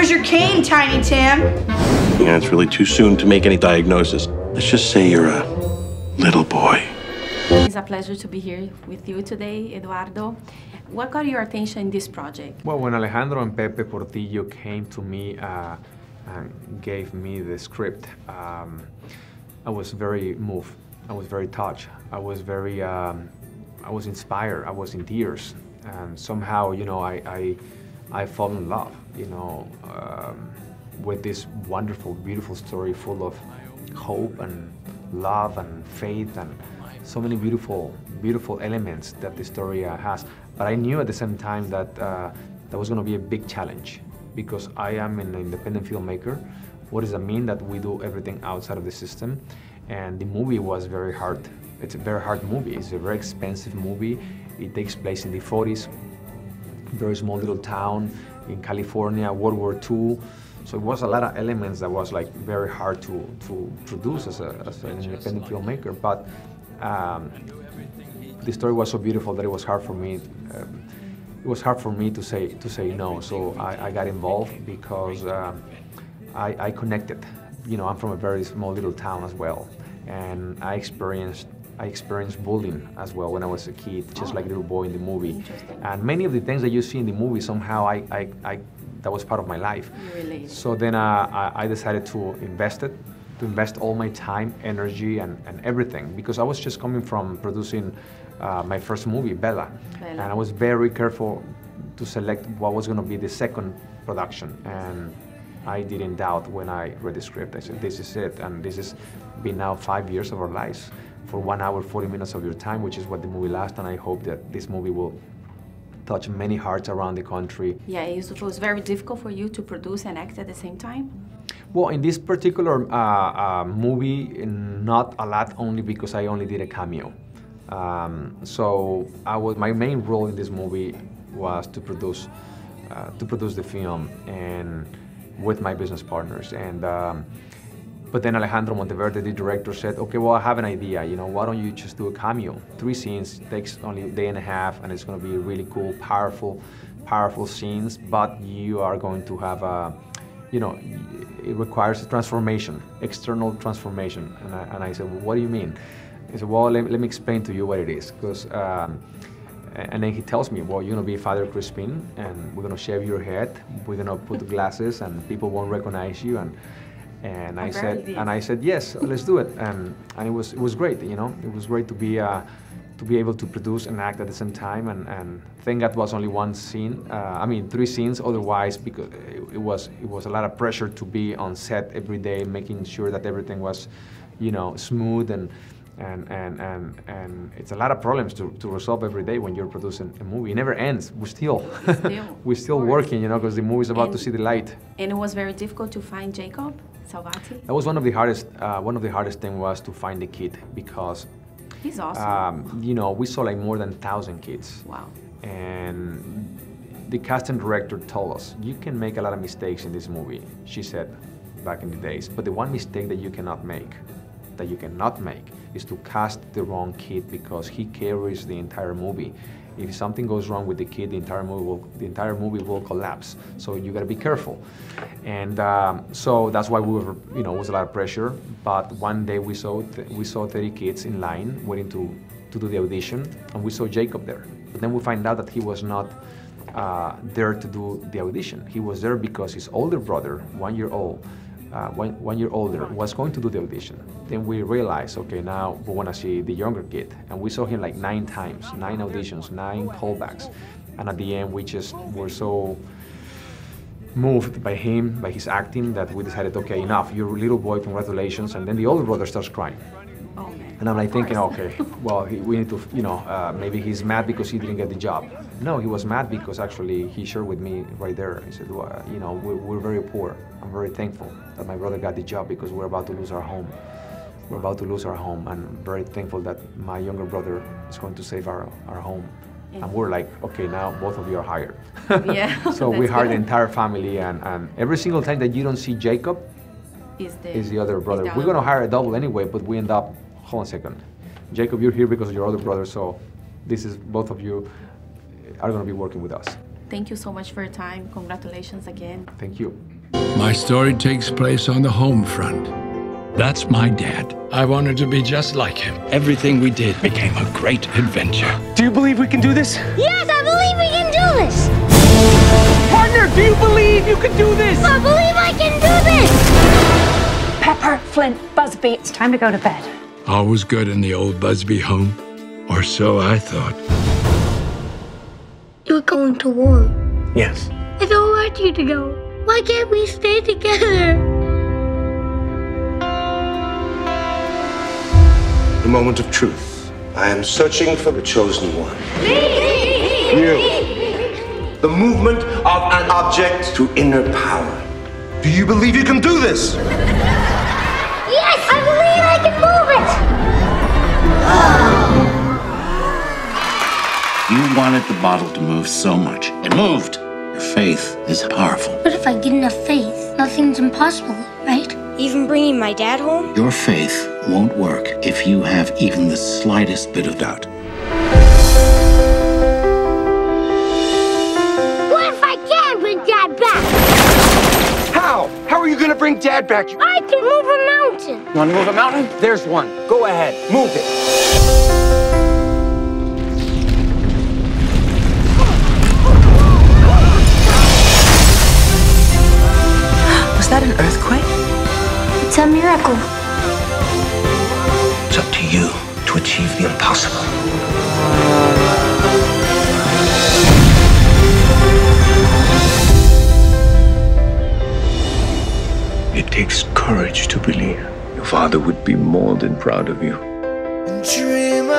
Where's your cane, Tiny Tim? Yeah, it's really too soon to make any diagnosis. Let's just say you're a little boy. It's a pleasure to be here with you today, Eduardo. What got your attention in this project? Well, when Alejandro and Pepe Portillo came to me and gave me the script, I was very moved. I was very touched. I was very, I was inspired. I was in tears. And somehow, you know, I fell in love, you know, with this wonderful, beautiful story full of hope and love and faith and so many beautiful, beautiful elements that the story has. But I knew at the same time that that was going to be a big challenge because I am an independent filmmaker. What does that mean? That we do everything outside of the system. And the movie was very hard. It's a very hard movie. It's a very expensive movie. It takes place in the 40s, very small little town in California, World War II. So it was a lot of elements that was like very hard to produce as an independent filmmaker. But the story was so beautiful that it was hard for me. It was hard for me to say no. So I got involved because I connected. You know, I'm from a very small little town as well, and I experienced bullying as well when I was a kid, just like a little boy in the movie. And many of the things that you see in the movie, somehow that was part of my life. So then I decided to invest all my time, energy, and everything, because I was just coming from producing my first movie, Bella. And I was very careful to select what was going to be the second production. And I didn't doubt when I read the script. I said, this is it, and this has been now 5 years of our lives for 1 hour, 40 minutes of your time, which is what the movie lasts, and I hope that this movie will touch many hearts around the country. Yeah, it was very difficult for you to produce and act at the same time? Well, in this particular movie, not a lot, only because I only did a cameo. So my main role in this movie was to produce the film and with my business partners. And but then Alejandro Monteverde, the director, said, okay, well, I have an idea, you know, why don't you just do a cameo? 3 scenes, takes only a day and a half, and it's going to be really cool, powerful scenes, but you are going to have a, you know, it requires a transformation, external transformation. And I said, well, what do you mean? He said, well, let me explain to you what it is, because and then he tells me, well, you're going to be Father Crispin, and we're going to shave your head, we're going to put the glasses, and people won't recognize you. And I said, yes, let's do it. And it was great, you know. It was great to be able to produce and act at the same time. And thank God it was only 1 scene. I mean, 3 scenes. Otherwise, because it was a lot of pressure to be on set every day, making sure that everything was, you know, smooth and it's a lot of problems to resolve every day when you're producing a movie. It never ends. We're still working, you know, because the movie's about to see the light. And it was very difficult to find Jakob Salvati? That was one of the hardest things was to find the kid, because he's awesome. You know, we saw like more than 1,000 kids. Wow. And the casting director told us, you can make a lot of mistakes in this movie, she said back in the days, but the one mistake that you cannot make is to cast the wrong kid, because he carries the entire movie. If something goes wrong with the kid, the entire movie will collapse. So you got to be careful. And so that's why we were, you know, it was a lot of pressure. But one day we saw 30 kids in line waiting to do the audition, and we saw Jakob there. But then we find out that he was not there to do the audition. He was there because his older brother, 1 year old, 1 year older, was going to do the audition. Then we realized, okay, now we want to see the younger kid. And we saw him like 9 times, 9 auditions, 9 callbacks. And at the end, we just were so moved by him, by his acting, that we decided, okay, enough, you're a little boy, congratulations. And then the older brother starts crying. Oh, man. And I'm like thinking, okay, well, we need to, you know, maybe he's mad because he didn't get the job. No, he was mad because actually he shared with me right there. He said, well, you know, we're very poor. I'm very thankful that my brother got the job because we're about to lose our home. We're about to lose our home, and very thankful that my younger brother is going to save our home. And we're like, okay, now both of you are hired. Yeah. So we hired the entire family, and every single time that you don't see Jakob, is the other brother. We're going to hire a double anyway, but we end up, hold on a second. Jakob, you're here because of your other brother, so this is, both of you are going to be working with us. Thank you so much for your time. Congratulations again. Thank you. My story takes place on the home front. That's my dad. I wanted to be just like him. Everything we did became a great adventure. Do you believe we can do this? Yes, I believe we can do this! Partner, do you believe you can do this? I believe I can do this! Pepper, Flint, Busby, it's time to go to bed. All was good in the old Busby home, or so I thought. You're going to war. Yes. I don't want you to go. Why can't we stay together? The moment of truth. I am searching for the chosen one. You. The movement of an object to inner power. Do you believe you can do this? Yes, I believe I can move it! You wanted the bottle to move so much. It moved. Your faith is powerful. But if I get enough faith, nothing's impossible, right? Even bringing my dad home? Your faith won't work if you have even the slightest bit of doubt. What if I can bring Dad back? How? How are you gonna bring Dad back? I can move a mountain. You wanna move a mountain? There's one. Go ahead. Move it. Was that an earthquake? It's a miracle. It's up to you to achieve the impossible. It takes courage to believe. Your father would be more than proud of you. Dream